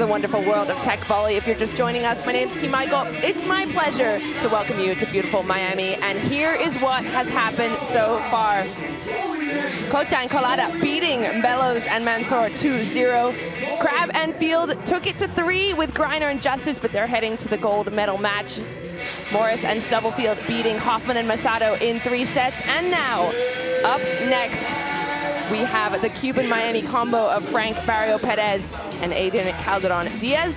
wonderful world of Teqvoly. If you're just joining us, my name's Michael. It's my pleasure to welcome you to beautiful Miami. And here is what has happened so far. Cocha and Colada beating Bellows and Mansour 2-0. Crab and Field took it to 3 with Griner and Justice, but they're heading to the gold medal match. Morris and Stubblefield beating Hoffman and Masato in 3 sets. And now, up next, we have the Cuban-Miami combo of Frank Barrios Perez and Adrian Calderon. Diaz,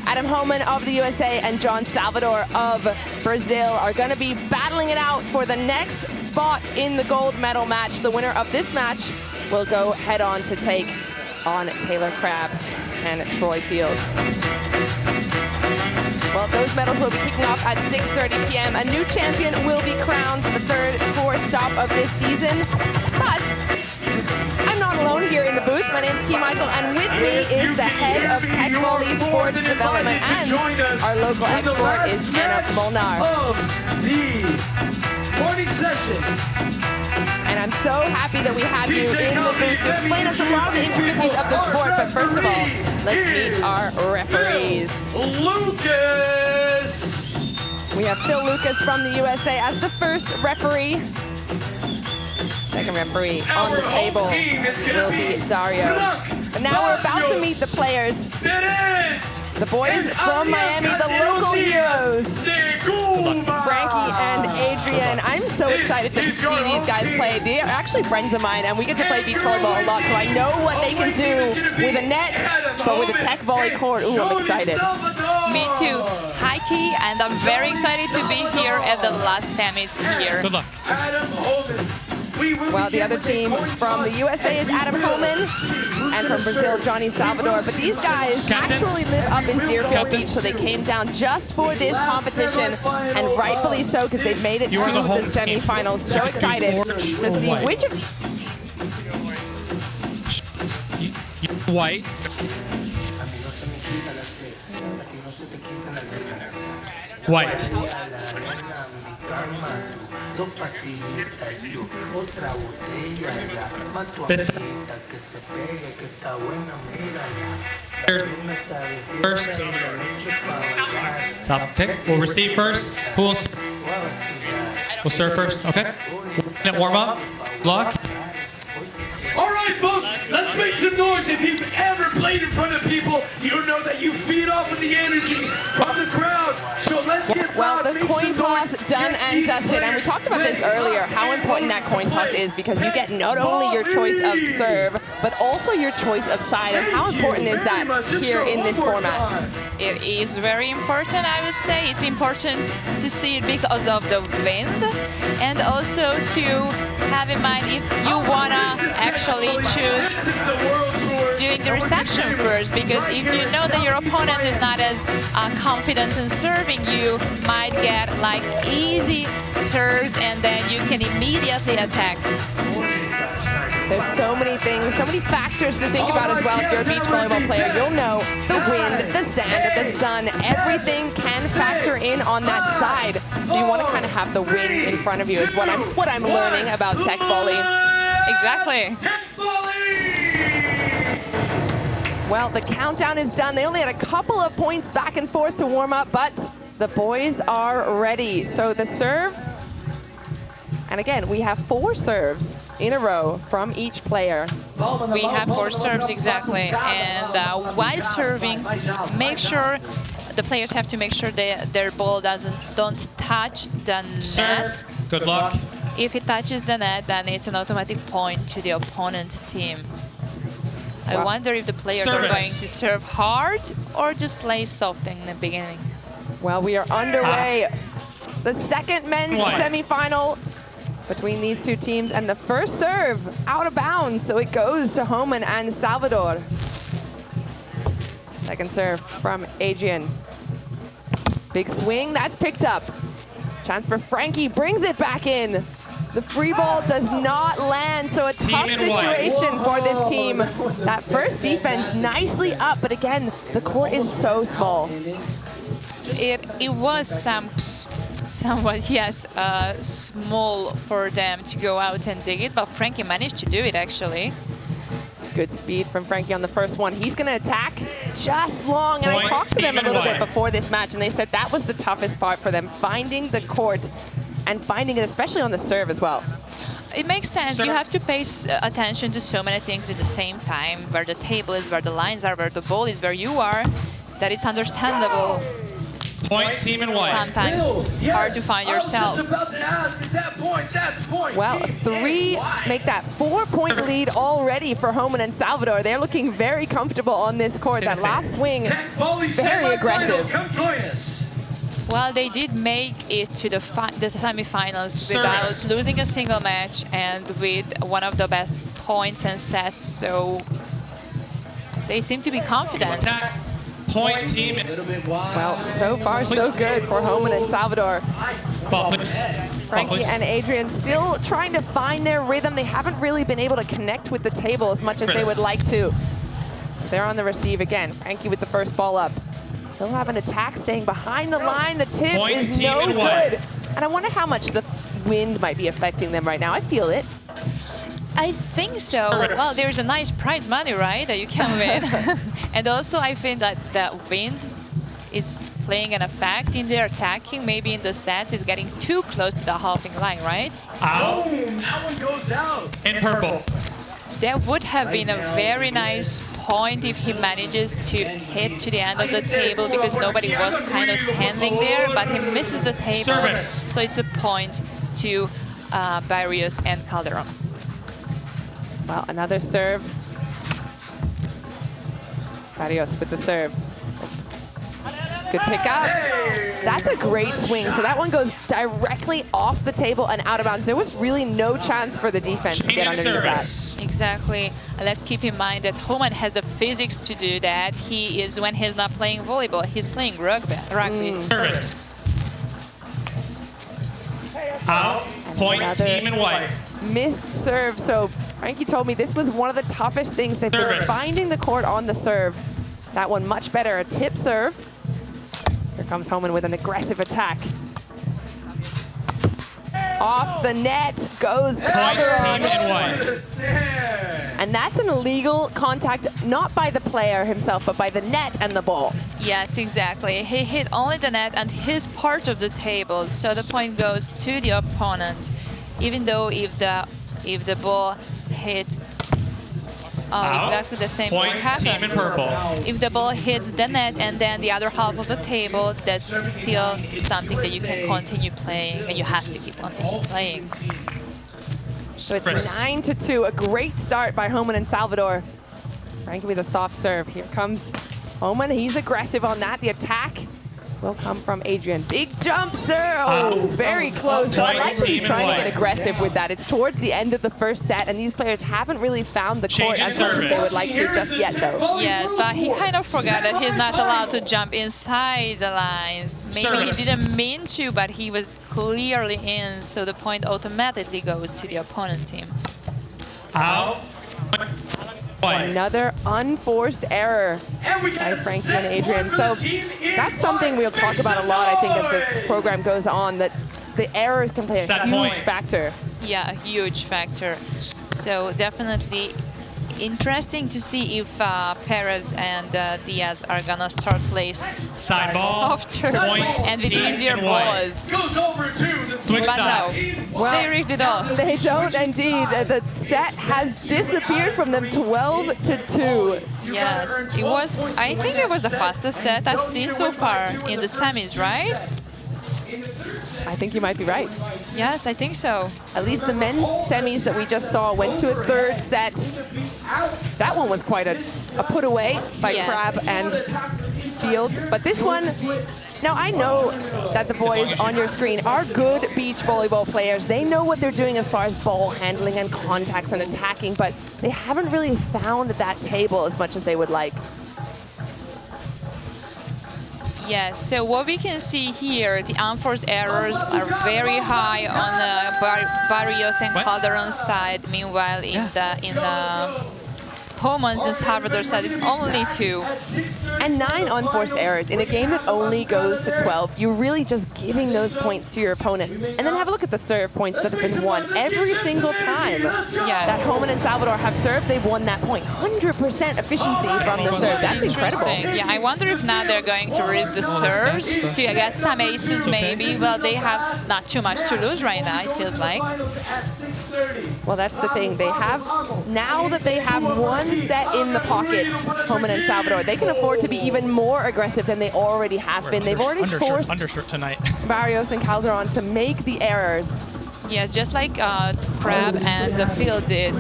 Adam Homan of the USA, and John Salvador of Brazil are going to be battling it out for the next spot in the gold medal match. The winner of this match will go head-on to take on Taylor Crabb and Troy Fields. Well, those medals will be kicking off at 6:30 p.m. A new champion will be crowned for the third tour stop of this season. But I'm not alone here in the booth. My name's Michael, and with me is the head of Teqvoly Sports Development, and our local expert is Anna Molnar. Of the morning session. And I'm so happy that we have you in the booth to explain us a lot of the intricacies of the sport. But first of all, let's meet our referees. Lucas! We have Phil Lucas from the USA as the first referee. Second referee on the table will be Dario. And now we're about to meet the players. The boys from Miami, the local heroes. Frankie and Adrian. I'm so excited to see these guys play. They are actually friends of mine, and we get to play beach volleyball a lot, so I know what they can do with a net, but with a Teqvoly court. Ooh, I'm excited. Me too. Hi, Key, and I'm very excited to be here at the last semis here. Good luck. Well, the other team from the USA is Adam Homan, and from Brazil, Johny Salvador. But these guys actually live up in Deerfield Beach, so they came down just for this competition, and rightfully so, because they've made it to the semifinals. So excited to see which of... White. White. This first. South pick. We'll receive first. Who will serve first? Okay. Warm up. Block. All right, folks, let's make some noise. If you've ever played in front of people, you know that you feed off of the energy from the crowd. So let's get well, the coin toss done and dusted. And we talked about this earlier, how important that coin toss is, because you get not only your choice of serve, but also your choice of side. And how important is that here in this format? It is very important, I would say. It's important to see it because of the wind, and also to have in mind if you want to actually choose doing the reception first, because if you know that your opponent is not as confident in serving, you might get like easy serves, and then you can immediately attack. There's so many things, so many factors to think about as well. If you're a beach volleyball player, you'll know the wind, the sand, the sun, everything can factor in on that side. So you want to kind of have the wind in front of you is what I'm learning about Teqvoly. Exactly. Well, the countdown is done. They only had a couple of points back and forth to warm up, but the boys are ready. So the serve, and again, we have 4 serves in a row from each player. We have 4 serves, exactly. And while serving, make sure the players have to make sure that their ball don't touch the net. Good luck. If it touches the net, then it's an automatic point to the opponent's team. I wonder if the players are going to serve hard or just play soft in the beginning. Well, we are underway. The second men's semifinal between these two teams, and the first serve out of bounds, so it goes to Homan and Salvador. Second serve from Adrian. Big swing, that's picked up. Chance for Frankie, brings it back in. The free ball does not land, so a tough situation for this team. That first defense nicely up, but again, the court is so small. It was somewhat, yes, small for them to go out and dig it, but Frankie managed to do it, actually. Good speed from Frankie on the first one. He's going to attack just long. And I Points, talked to them a team little and bit before this match, and they said that was the toughest part for them, finding the court and finding it, especially on the serve as well. It makes sense. Sir. You have to pay attention to so many things at the same time, where the table is, where the lines are, where the ball is, where you are, that it's understandable. Point, team in white. Sometimes hard to find yourself. I was just about to ask, is that point? That's point. Well, Team 3 white. make that 4-point lead already for Homan and Salvador. They're looking very comfortable on this court. That last swing, Teqvoly very semifinal. aggressive. Come join us. Well, they did make it to the semifinals Service. without losing a single match and with one of the best points and sets, so they seem to be confident. Attack. Point, team. A little bit wide. well, so far so good for Homan and Salvador. Ball, please. Frankie and Adrian still trying to find their rhythm. They haven't really been able to connect with the table as much as they would like to. They're on the receive again. Frankie with the first ball up. They'll have an attack staying behind the line. The tip Point, is team no and white. good. And I wonder how much the wind might be affecting them right now. I feel it. I think so. Well, there's a nice prize money, right, that you can win. And also, I think that the wind is playing an effect in their attacking. Maybe in the set, is getting too close to the halving line, right? Out. Boom, that one goes out. In purple. That would have been a very nice point if he manages to hit to the end of the table, because nobody was kind of standing there, but he misses the table. Service. So it's a point to Barrios and Calderon. Well, another serve. Barrios with the serve. Good pick up. That's a great swing. So that one goes directly off the table and out of bounds. There was really no chance for the defense to get Changing underneath that. service. Exactly. And let's keep in mind that Homan has the physics to do that. He is, when he's not playing volleyball, he's playing rugby. Service. Out. Point, Another team in white. missed serve. So Frankie told me this was one of the toughest things. They've been Service. finding the court on the serve. That one much better. A tip serve. Here comes Homan with an aggressive attack. Off the net goes Point, Calderon. team in white. And that's an illegal contact, not by the player himself, but by the net and the ball. Yes, exactly. He hit only the net and his part of the table, so the point goes to the opponent. Even though if the ball hit, exactly the same Point, thing team in happens. purple. If the ball hits the net and then the other half of the table, that's still something that you can continue playing, and you have to keep continue playing. So it's Service. 9-2, a great start by Homan and Salvador. Frankie with a soft serve. Here comes Homan, he's aggressive on that. The attack will come from Adrian. Big jump, sir. Oh, very close. So I like that he's trying to get aggressive with that. It's towards the end of the first set, and these players haven't really found the court Changing as much as they would service. like to just yet, though. Yes, but he kind of forgot that he's not allowed to jump inside the lines. Maybe Service. he didn't mean to, but he was clearly in, so the point automatically goes to the opponent team. Out. White. Another unforced error And we by got a Frankie set and Adrian. point for So the team in that's something we'll talk white. about a lot, I think, as the program goes on, that the errors can play a Set huge point. factor. Yeah, a huge factor. So definitely interesting to see if Perez and Diaz are gonna start play Side ball. softer Point, and with team easier in white. balls. Goes over to the Switch But no, sides. they rigged it all. They don't indeed. The set has disappeared from them 12-2. Yes, it was. I think it was the fastest set I've seen so far in the semis, right? I think you might be right. Yes, I think so. At least the men's semis that we just saw went to a third set. That one was quite a put away by Yes. Crab and Field. But this one, now I know that the boys on your screen are good beach volleyball players. They know what they're doing as far as ball handling and contacts and attacking, but they haven't really found that table as much as they would like. Yes, so what we can see here, the unforced errors are very high on the Barrios and What? Calderon side. Meanwhile, in the Homan's and Salvador side is only 2. And 9 unforced errors in a game that only goes to 12. You're really just giving those points to your opponent. And then have a look at the serve points that have been won every single time that Homan and Salvador have served. They've won that point. 100% efficiency from the serve. That's incredible. Yeah, I wonder if now they're going to raise the serves to get some aces maybe. Well, they have not too much to lose right now, it feels like. Well, that's the thing. They have, now that they have one set in the pocket, Homan and Salvador, they can afford to be even more aggressive than they already have been. They've already forced Barrios and Calderon to make the errors. Yes, just like Crab and the field did.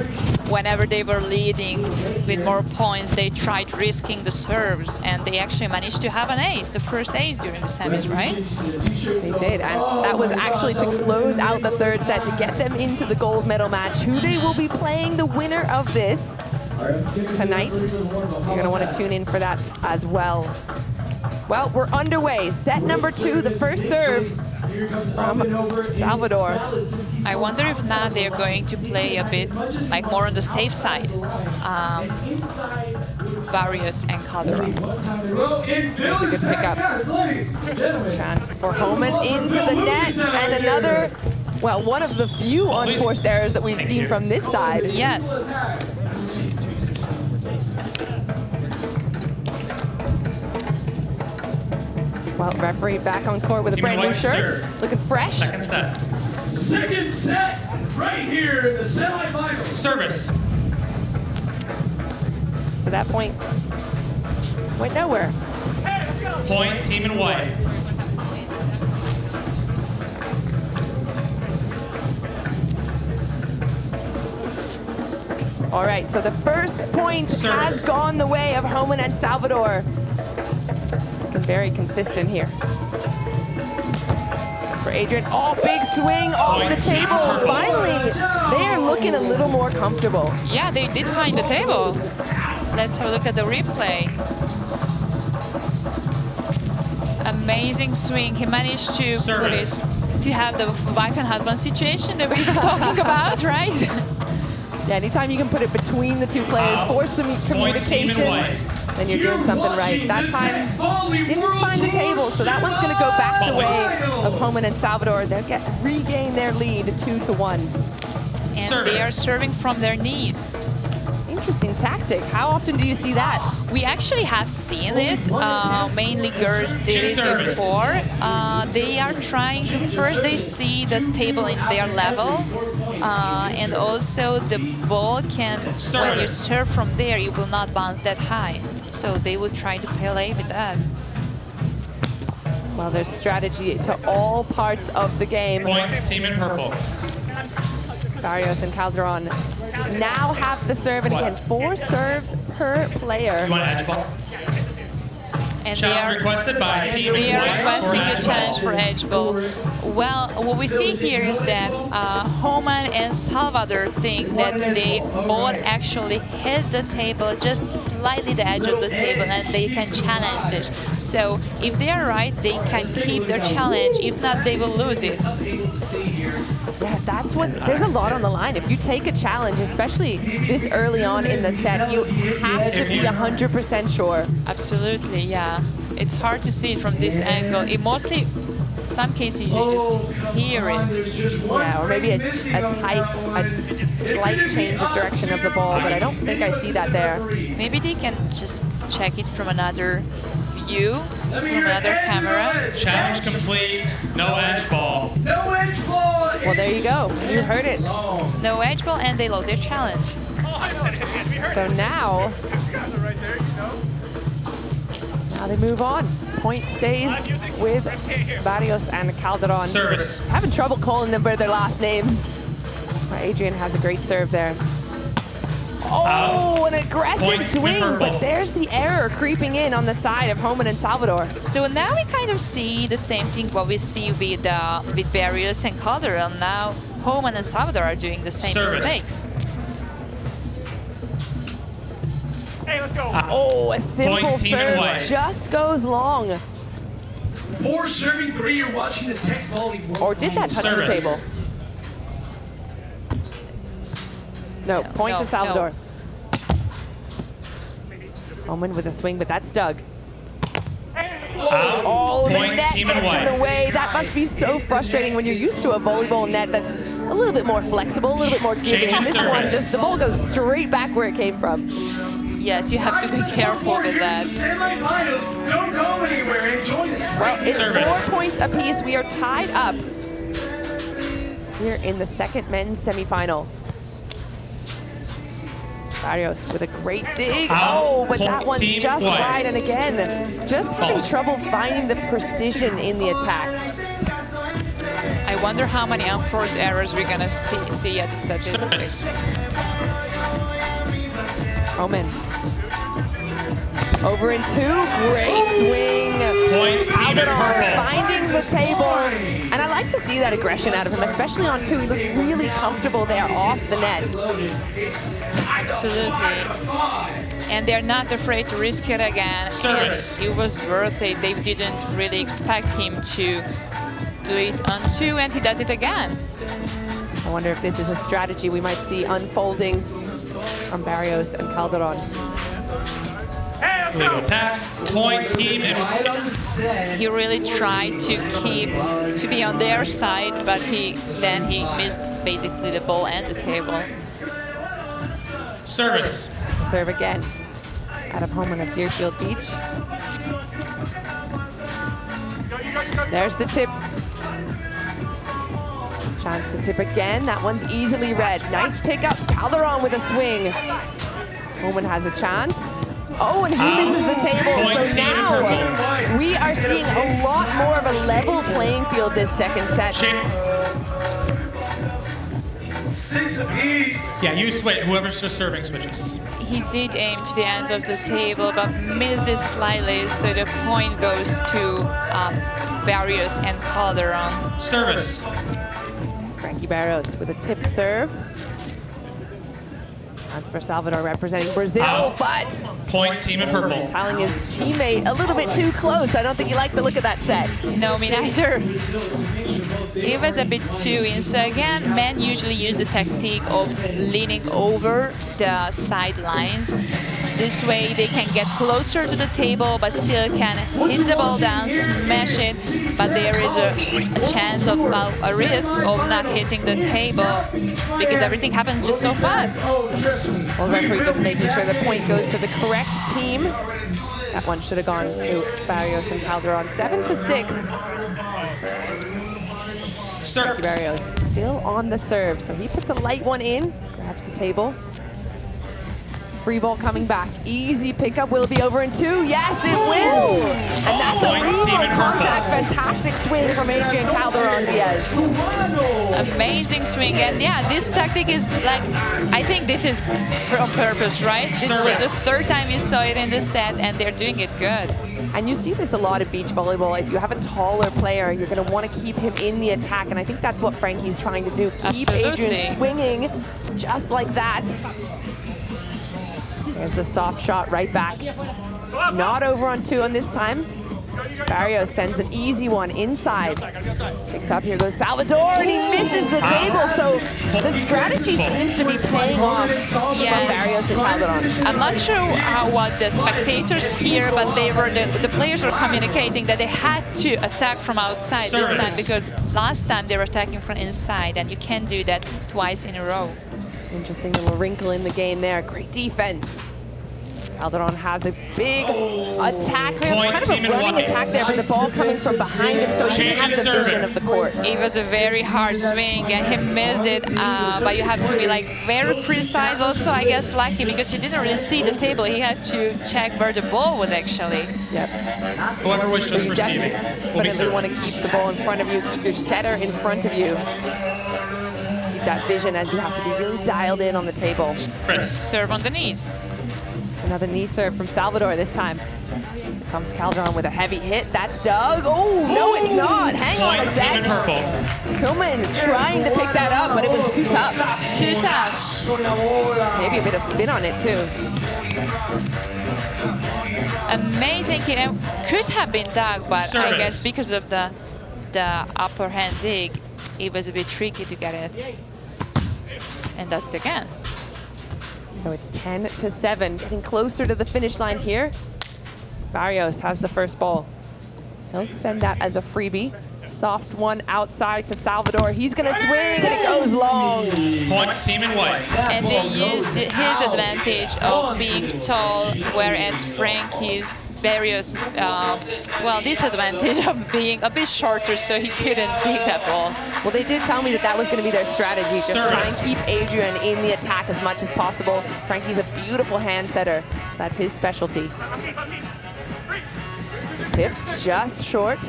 Whenever they were leading with more points, they tried risking the serves, and they actually managed to have an ace, the first ace during the semis, right? They did, and that was actually to close out the third set, to get them into the gold medal match. Who they will be playing, the winner of this tonight. So you're going to want to tune in for that as well. Well, we're underway. Set number 2, the first serve from Salvador. I wonder if now they're going to play a bit like more on the safe side. Barrios and Calderon. That's a good pickup. Chance for Homan into the net, and another, well, one of the few unforced errors that we've seen from this side. Yes. Well, referee back on court with a brand new shirt, looking fresh. Second set. Second set, right here in the semifinals. Service. So that point went nowhere. Point, team in white. All right, so the first point has gone the way of Homan and Salvador. Looking very consistent here. For Adrian, oh, big swing off the table. Finally, they are looking a little more comfortable. Yeah, they did find the table. Let's have a look at the replay. Amazing swing. He managed to put it, to have the wife and husband situation that we were talking about, right? Yeah, anytime you can put it between the two players, force some communication, then you're doing something right. That time, didn't find the table, so that one's going to go back the way of Homan and Salvador. They'll regain their lead 2-1. And they are serving from their knees. Interesting tactic. How often do you see that? We actually have seen it. Mainly girls did it before. They are trying to, first they see the table in their level. And also the ball can, when you serve from there, it will not bounce that high. So they will try to play with that. Well, there's strategy to all parts of the game. Points, team in purple. Barrios and Calderon now have the serve, and again, 4 serves per player. You want edge ball? And challenge requested by team they are requesting a challenge for edge ball. Well, what we see here is that Homan and Salvador think that they both actually hit the table, just slightly the edge of the table, and they can challenge this. So if they are right, they can keep their challenge. If not, they will lose it. Yeah, that's what, there's a lot on the line. If you take a challenge, especially this early on in the set, you have to be 100% sure. Absolutely, yeah. It's hard to see it from this angle. It mostly, some cases you just hear it. Yeah, or maybe a slight change of direction of the ball, but I don't think I see that there. Maybe they can just check it from another view, from another camera. Challenge complete, no edge ball. No edge ball! Well, there you go. You heard it. No edge ball, and they load their challenge. So now they move on. Point stays with Barrios and Calderon. Service. Having trouble calling them by their last names. Adrian has a great serve there. Oh, an aggressive swing, but there's the error creeping in on the side of Homan and Salvador. So now we kind of see the same thing what we see with Barrios and Calderon. Now Homan and Salvador are doing the same mistakes. Hey, let's go. Oh, a simple serve just goes long. 4 serving 3, you're watching the Teqvoly. Or did that touch the table? No, point to Salvador. Homan with a swing, but that's Doug. Out. The Point net team gets in in the white. way. That must be so frustrating when you're used to a volleyball net that's a little bit more flexible, a little bit more giving. Changing This one, service. just the ball goes straight back where it came from. Yes, you have to be careful with that. Semifinals, don't go anywhere. Enjoy this. Well, it's Service. 4 points apiece. We are tied up here in the second men's semifinal. Barrios with a great dig. Out. Oh, but that Point one's team just white. wide. And again, just having False. trouble finding the precision in the attack. I wonder how many unforced errors we're gonna see at the statistics. Service. Homan. Over in 2, great swing. Points team in Calderon purple. finding the table. And I like to see that aggression out of him, especially on 2. He looks really comfortable there off the net. Absolutely. And they're not afraid to risk it again. Service. It was worth it. They didn't really expect him to do it on 2, and he does it again. I wonder if this is a strategy we might see unfolding from Barrios and Calderon. Legal attack. Point team in Right on the set. He really tried to be on their side, but then he missed basically the ball and the table. service. Serve again out of Homan of Deerfield Beach. There's the tip. Chance to tip again. That one's easily read. Nice pickup. Calderon with a swing. Homan has a chance. Oh, and he misses the table. Point So team now purple. we are seeing a lot more of a level playing field this second set. Shape. 6 apiece. Yeah, you switch. Whoever's just serving switches. He did aim to the end of the table, but missed it slightly, so the point goes to Barrios and Calderon. Service. Frankie Barrios with a tip serve. That's for Salvador representing Brazil, Out. but Point team in purple. telling his teammate a little bit too close. I don't think he liked the look of that set. No, me neither. It was a bit too in. So again, men usually use the technique of leaning over the sidelines. This way they can get closer to the table, but still can hit the ball down, smash it. But there is a chance of a risk of not hitting the table because everything happens just so fast. Well, the referee just making sure the point goes to the correct team. That one should have gone to Barrios and Calderon. 7-6. Service. Barrios still on the serve, so he puts a light one in, grabs the table. Free ball coming back. Easy pickup. Will it be over in 2? Yes, it will. And that's a Points team real in purple. contact. Fantastic swing from Adrian Calderon Diaz. Amazing swing, and yeah, this tactic is like, I think this is on purpose, right? This was the Service. third time you saw it in the set, and they're doing it good. And you see this a lot in beach volleyball. If you have a taller player, you're going to want to keep him in the attack. And I think that's what Frankie's trying to do. Keep Absolutely. Adrian swinging just like that. There's the soft shot right back. Not over on 2 on this time. Barrios sends an easy one inside. Picked up, here goes Salvador, and he misses the table. So the strategy seems to be paying off from Barrios and Calderon. I'm not sure what the spectators hear, but the players were communicating that they had to attack from outside this Service. time because last time they were attacking from inside, and you can't do that twice in a row. Interesting little wrinkle in the game there. Great defense. Calderon has a big attack there. Point Kind of team a in running white. attack there, but the ball coming from behind him, so he Change had in the vision serving. of the court. It was a very hard swing, and he missed it, but you have to be like very precise. Also, I guess lucky because he didn't really see the table. He had to check where the ball was actually. Yep. Whoever was just You receiving will be definitely want serving. to keep the ball in front of you, keep your setter in front of you. Keep that vision as you have to be really dialed in on the table. Service. Serve on the knees. Another knee serve from Salvador this time. Here comes Calderon with a heavy hit. That's Doug. Oh, no, it's not. Hang on a Point team in sec. purple. Homan trying to pick that up, but it was too tough. Too tough. Maybe a bit of spin on it, too. Amazing hit. And could have been Doug, but I Service. guess because of the upper hand dig, it was a bit tricky to get it. And does it again. So it's 10-7, getting closer to the finish line here. Barrios has the first ball. He'll send that as a freebie. Soft one outside to Salvador. He's gonna swing and it goes long. Point team in white. And they used his advantage of being tall, whereas Barrios' disadvantage of being a bit shorter, so he couldn't take that ball. Well, they did tell me that was going to be their strategy, just try and Service. keep Adrian in the attack as much as possible. Frankie's a beautiful hand setter. That's his specialty. Tip just short.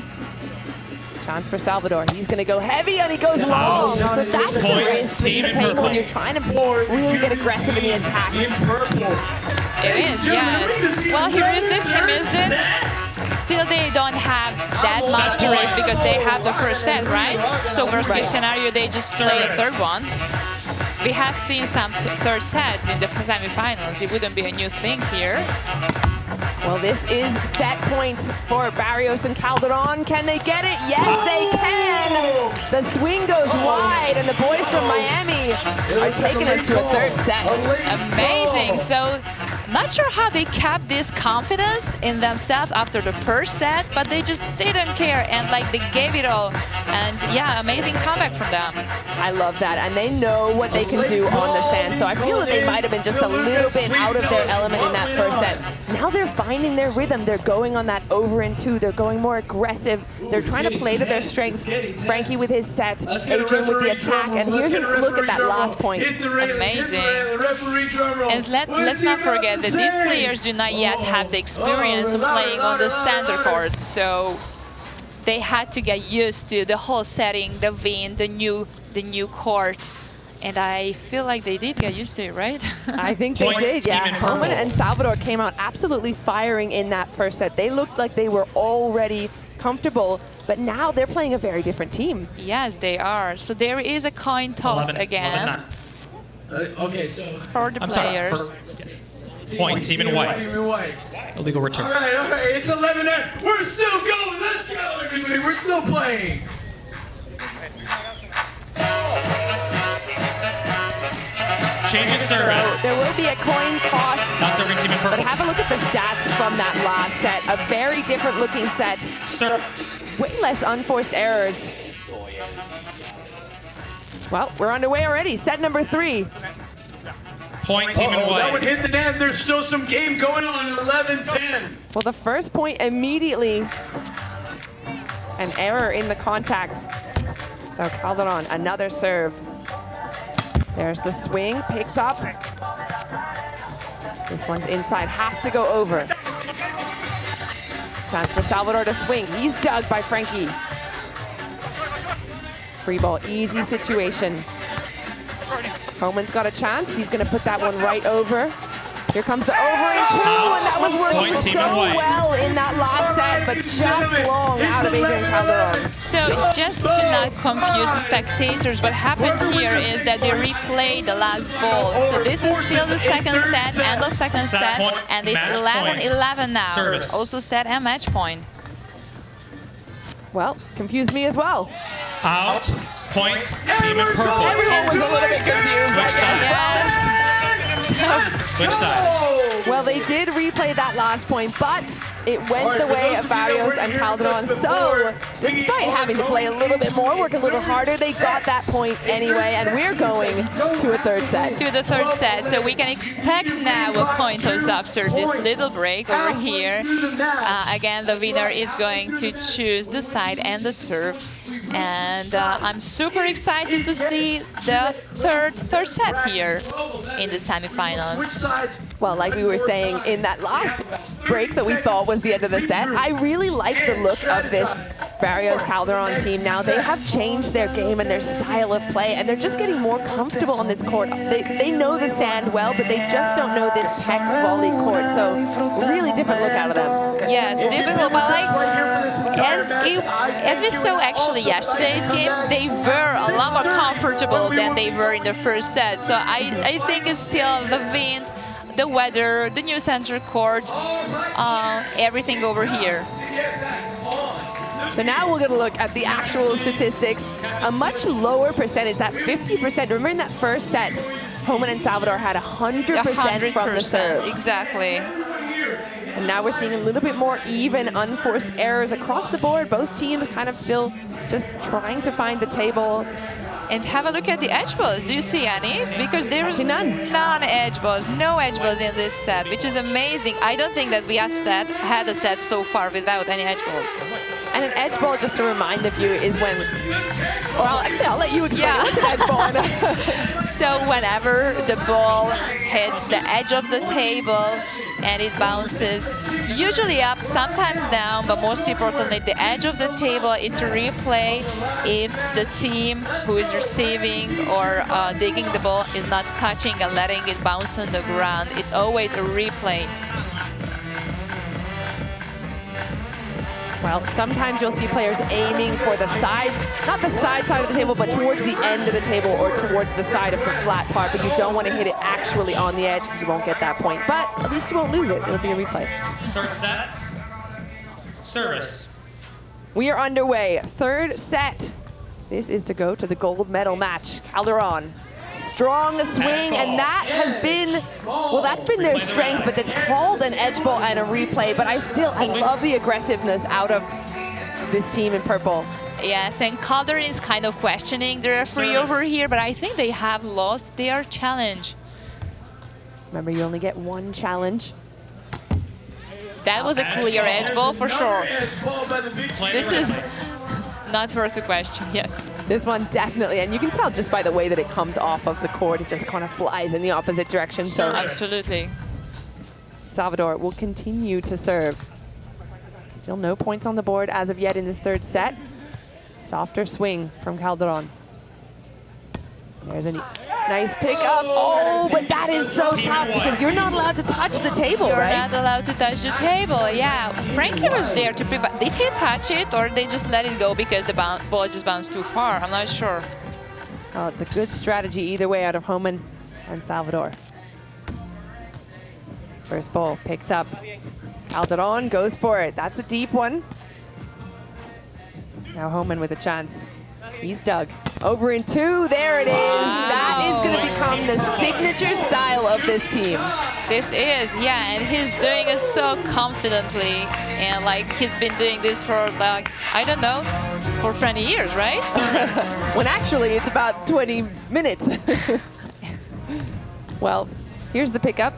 Chance for Salvador. He's going to go heavy and he goes long. So that's the Point risk that you team in take when purple. you're trying to really get aggressive in the attack. In purple. It is, yes. Well, he missed it, he missed it. Still, they don't have that much to risk because they have the first set, right? So worst case scenario, they just play a third one. We have seen some third sets in the semifinals. It wouldn't be a new thing here. Well, this is set point for Barrios and Calderon. Can they get it? Yes, they can! The swing goes wide, and the boys from Miami are taking us to a third set. Amazing. So, not sure how they kept this confidence in themselves after the first set, but they just didn't care and like they gave it all. And yeah, amazing comeback from them. I love that, and they know what they can do on the sand. So I feel that they might have been just a little bit out of their element in that first set. Now they're finding their rhythm. They're going on that over and two. They're going more aggressive. They're trying to play to their strengths. Frankie with his set, Adrian with the attack, and here's a look at that last point. Amazing. And let's not forget that these players do not yet have the experience of playing on the center court, so they had to get used to the whole setting, the wind, the new court. And I feel like they did get used to it, right? I think they did, yeah. Homan and Salvador came out absolutely firing in that first set. They looked like they were already comfortable, but now they're playing a very different team. Yes, they are. So there is a coin toss 11, again 11-9. Okay, so for the players. Point team in white. team in white. Illegal return. All right, it's 11-9. We're still going. Let's go, everybody. We're still playing. Change in service. There will be a coin toss, Not serving team in but purple. have a look at the stats from that last set. A very different looking set. Service. Way less unforced errors. Well, we're underway already. Set number 3. Point team in That one white. hit the net. There's still some game going on. 11-10. Well, the first point immediately, an error in the contact. So Calderon, another serve. There's the swing, picked up. This one's inside, has to go over. Chance for Salvador to swing. He's dug by Frankie. Free ball, easy situation. Homan's got a chance. He's going to put that one right over. Here comes the over and two, and that was working Point team so in white. well in that last set, but just long out of Adrian Calderon. So just to not confuse the spectators, what happened here is that they replayed the last ball. So this is still the second set, end of second Set set, point, and it's match 11-11 now. Service. Also set and match point. Well, confused me as well. Out. Point team in purple. Everyone was a little bit confused. Switch sides. Yes. Switch sides. Well, they did replay that last point, but it went the way of Barrios and Calderon. So, despite having to play a little bit more, work a little harder, they got that point anyway, and we're going to a third set. To the third set, so we can expect now a coin toss after this little break over here. Again, the winner is going to choose the side and the serve, and I'm super excited to see the third set here in the semifinals. Well, like we were saying in that last break that we thought was the end of the set, I really like the look of this Barrios Calderon team now. They have changed their game and their style of play, and they're just getting more comfortable on this court. They know the sand well, but they just don't know this Teqvoly court. So really different look out of them. Yes, difficult, but like as we saw actually yesterday's games, they were a lot more comfortable than they were in the first set. So I think it's still the wind, the weather, the new center court, everything over here. So now we're going to look at the actual statistics. A much lower percentage, that 50%. Remember in that first set, Homan and Salvador had 100% from the serve. Exactly. And now we're seeing a little bit more even unforced errors across the board. Both teams kind of still just trying to find the table. And have a look at the edge balls. Do you see any? Because there's none edge balls, no edge balls in this set, which is amazing. I don't think that we have had a set so far without any edge balls. And an edge ball, just to remind the viewer, is when, I'll let you explain what's an edge ball. So whenever the ball hits the edge of the table and it bounces, usually up, sometimes down, but most importantly, the edge of the table, it's a replay if the team who is receiving or digging the ball is not touching and letting it bounce on the ground. It's always a replay. Well, sometimes you'll see players aiming for the side, not the side of the table, but towards the end of the table or towards the side of the flat part, but you don't want to hit it actually on the edge because you won't get that point. But at least you won't lose it. It'll be a replay. Third set. Service. We are underway. Third set. This is to go to the gold medal match. Calderon. Strong swing, and that has been, well, that's been their strength, but it's called an edge ball and a replay. But I love the aggressiveness out of this team in purple. Yes, and Calderon is kind of questioning the referee over here, but I think they have lost their challenge. Remember, you only get one challenge. That was a clear edge ball for sure. This is not worth a question, yes. This one definitely, and you can tell just by the way that it comes off of the court, it just kind of flies in the opposite direction. So absolutely. Salvador will continue to serve. Still no points on the board as of yet in this third set. Softer swing from Calderon. There's a nice pickup. Oh, but that is so tough because you're not allowed to touch the table, right? You're not allowed to touch the table, yeah. Frankie was there to prevent. Did he touch it or they just let it go because the ball just bounced too far? I'm not sure. Oh, it's a good strategy either way out of Homan and Salvador. First ball picked up. Calderon goes for it. That's a deep one. Now Homan with a chance. He's dug. Over in two, there it is. Wow. That is going to become the signature style of this team. This is, yeah, and he's doing it so confidently. And like he's been doing this for like, I don't know, for 20 years, right? When actually it's about 20 minutes. Well, here's the pickup.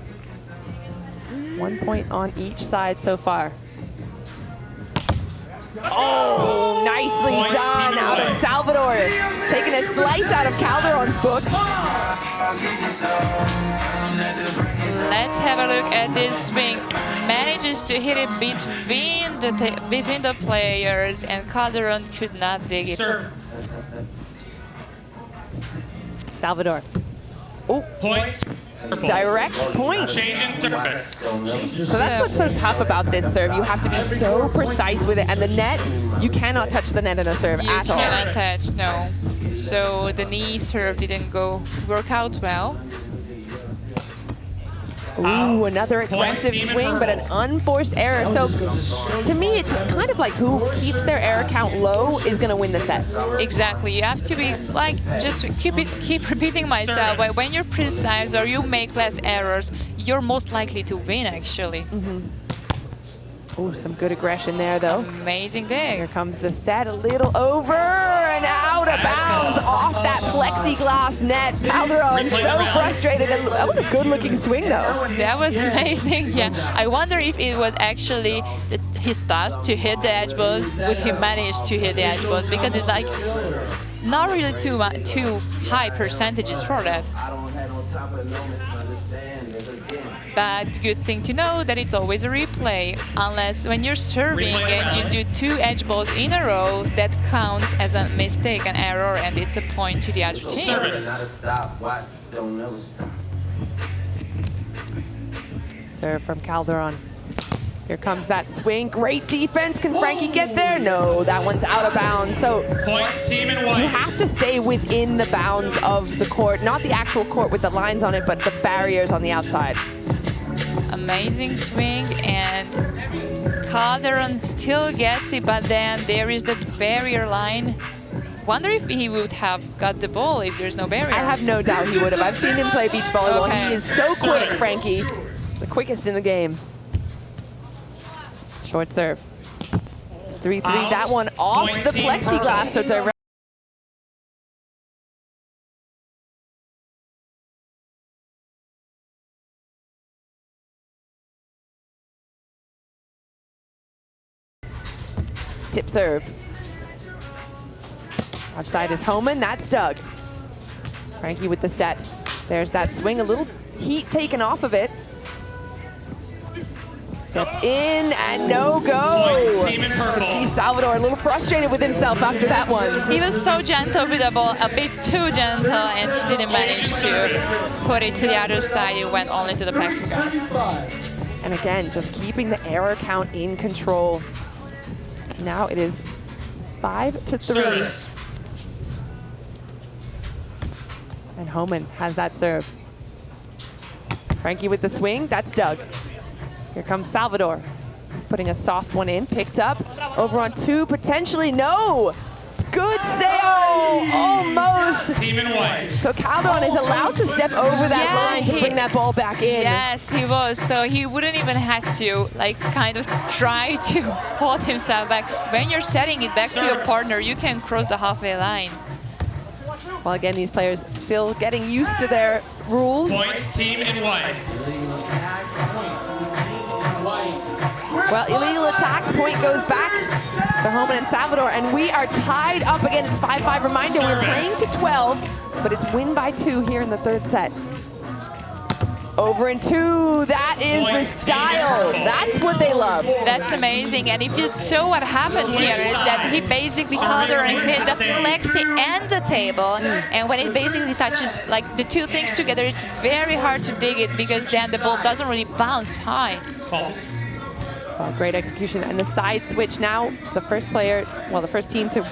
1 point on each side so far. Oh, nicely done out of Salvador. Taking a slice out of Calderon's book. Let's have a look at this swing. Manages to hit it between the players, and Calderon could not dig it. Salvador. Oh, Points. direct point. Change in service. So that's what's so tough about this serve. You have to be so precise with it, and the net, you cannot touch the net in a serve You at all. cannot touch, no. So the knee serve didn't work out well. Ooh, another aggressive swing, but an unforced error. So to me, it's kind of like who keeps their error count low is going to win the set. Exactly. You have to be like, just keep repeating myself. But when you're precise or you make less errors, you're most likely to win, actually. Ooh, some good aggression there, though. Amazing day. Here comes the set, a little over and out of bounds off that plexiglass net. Calderon so frustrated. That was a good-looking swing, though. That was amazing. Yeah, I wonder if it was actually his task to hit the edge balls. Would he manage to hit the edge balls? Because it's like not really too high percentages for that. But good thing to know that it's always a replay, unless when you're serving and you do 2 edge balls in a row, that counts as a mistake, an error, and it's a point to the other team. Serve from Calderon. Here comes that swing. Great defense. Can Frankie get there? No, that one's out of bounds. So Points, team in white. you have to stay within the bounds of the court, not the actual court with the lines on it, but the barriers on the outside. Amazing swing, and Calderon still gets it, but then there is the barrier line. wonder if he would have got the ball if there's no barrier. I have no doubt he would have. I've seen him play beach volleyball. Okay. He is so quick, Frankie. The quickest in the game. Short serve. It's 3-3. That one off the plexiglass. So direct. Tip serve. Outside is Homan, that's Doug. Frankie with the set. There's that swing, a little heat taken off of it. Step in and no go. You can see Salvador a little frustrated with himself after that one. He was so gentle with the ball, a bit too gentle, and he didn't manage to put it to the other side. It went only to the plexiglass. And again, just keeping the error count in control. Now it is 5-3. Service. And Homan has that serve. Frankie with the swing, that's Doug. Here comes Salvador. He's putting a soft one in, picked up. Over on two, potentially, no! Good save, oh, almost. Team in white. So Calderon is allowed to step over that line to bring that ball back in. Yes, he was. So he wouldn't even have to, like, kind of try to hold himself back. When you're setting it back to your partner, you can cross the halfway line. Well, again, these players still getting used to their rules. Points, team in white. Well, illegal attack, point goes back to Homan and Salvador, and we are tied up again. It's 5-5. Reminder, we're playing to 12, but it's win by 2 here in the third set. Over in 2, that is the style. That's what they love. That's amazing. And if you saw what happened here is that he basically Calderon hit the flexi and the table. And when it basically touches like the two things together, it's very hard to dig it because then the ball doesn't really bounce high. Well, great execution. And the side switch now, the first player, well, the first team to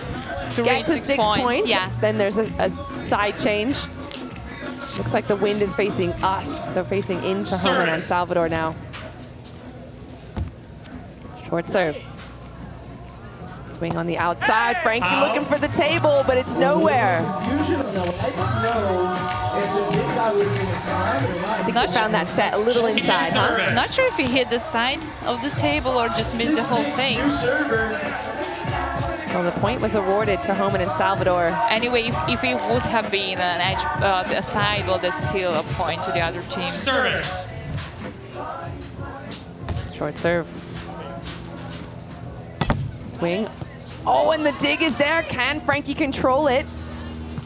get to 6 points. Yeah. Then there's a side change. Looks like the wind is facing us, so facing into Homan and Salvador now. Short serve. Swing on the outside. Frankie looking for the table, but it's nowhere. I think he found that set a little inside, huh? Not sure if he hit the side of the table or just missed the whole thing. Well, the point was awarded to Homan and Salvador. Anyway, if it would have been an edge, a side, well, there's still a point to the other team. Service. Short serve. Swing. Oh, and the dig is there. Can Frankie control it?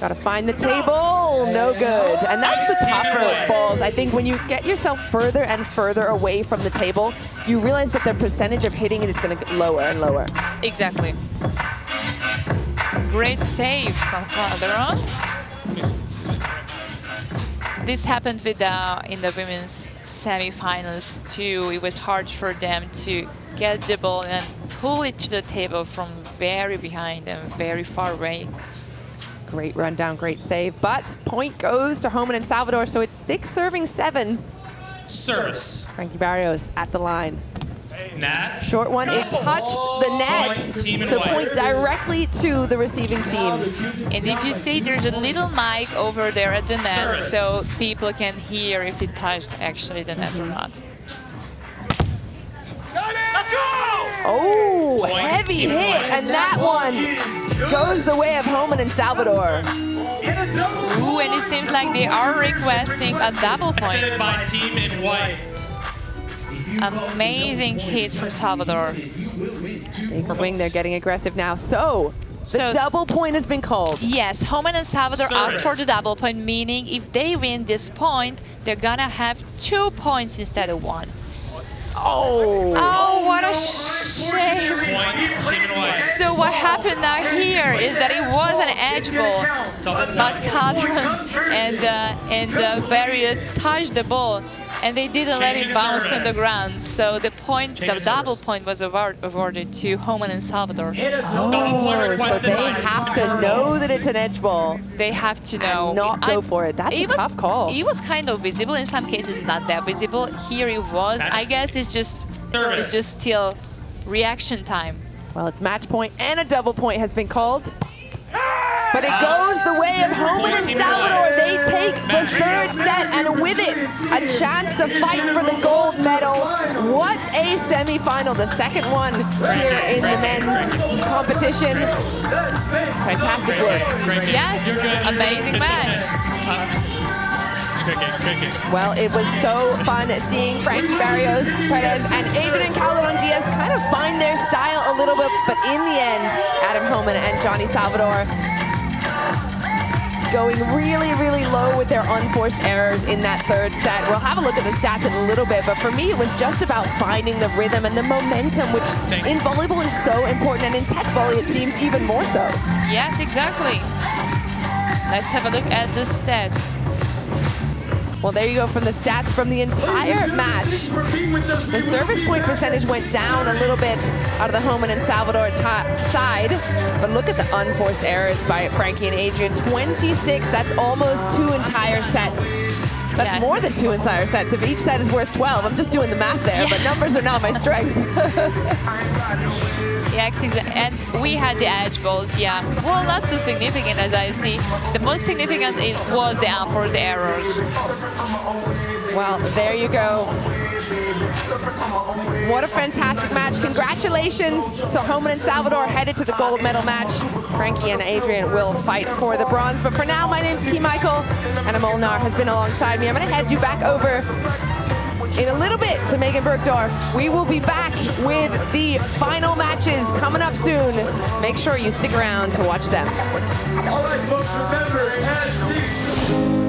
Got to find the table. No good. And that's the tougher balls. I think when you get yourself further and further away from the table, you realize that the percentage of hitting it is going to get lower and lower. Exactly. Great save from Calderon. This happened with in the women's semi-finals too. It was hard for them to get the ball and pull it to the table from very behind them, very far away. Great rundown, great save. But point goes to Homan and Salvador, so it's 6-7. Service. Frankie Barrios at the line. Nat. Short one, it touched the net. So point directly to the receiving team. And if you see, there's a little mic over there at the net, so people can hear if it touched actually the net or not. Oh, heavy hit, and that one goes the way of Homan and Salvador. Ooh, and it seems like they are requesting a double point. By team in white. Amazing hit from Salvador. Big swing, they're getting aggressive now. So, the double point has been called. Yes, Homan and Salvador asked for the double point, meaning if they win this point, they're gonna have 2 points instead of 1. Oh, what a shame. So what happened now here is that it was an edge ball, but Calderon and Barrios touched the ball, and they didn't let it bounce on the ground. So the point, the double point was awarded to Homan and Salvador. Oh, so they have to know that it's an edge ball. They have to know. And not go for it. That's a tough call. It was kind of visible. In some cases, it's not that visible. Here it was. I guess it's just still reaction time. Well, it's match point and a double point has been called. But it goes the way of Homan and Salvador. They take the third set, and with it, a chance to fight for the gold medal. What a semifinal, the second one here in the men's competition. Fantastic work. Yes, amazing match. Well, it was so fun seeing Frankie Barrios, Perez, and Adrian and Calderon Diaz kind of find their style a little bit, but in the end, Adam Homan and Johny Salvador going really, really low with their unforced errors in that third set. We'll have a look at the stats in a little bit, but for me, it was just about finding the rhythm and the momentum, which in volleyball is so important, and in Teqvoly, it seems even more so. Yes, exactly. Let's have a look at the stats. Well, there you go from the stats from the entire match. The service point percentage went down a little bit out of the Homan and Salvador side, but look at the unforced errors by Frankie and Adrian. 26, that's almost 2 entire sets. That's more than 2 entire sets. If each set is worth 12, I'm just doing the math there, but numbers are not my strength. Yes, and we had the edge balls, yeah. Well, not so significant as I see. The most significant was the unforced errors. Well, there you go. What a fantastic match. Congratulations to Homan and Salvador headed to the gold medal match. Frankie and Adrian will fight for the bronze. But for now, my name's Key Michael, and Molnar has been alongside me. I'm going to head you back over in a little bit to Megan Bergdorf. We will be back with the final matches coming up soon. Make sure you stick around to watch them. All right, folks, remember, at 6.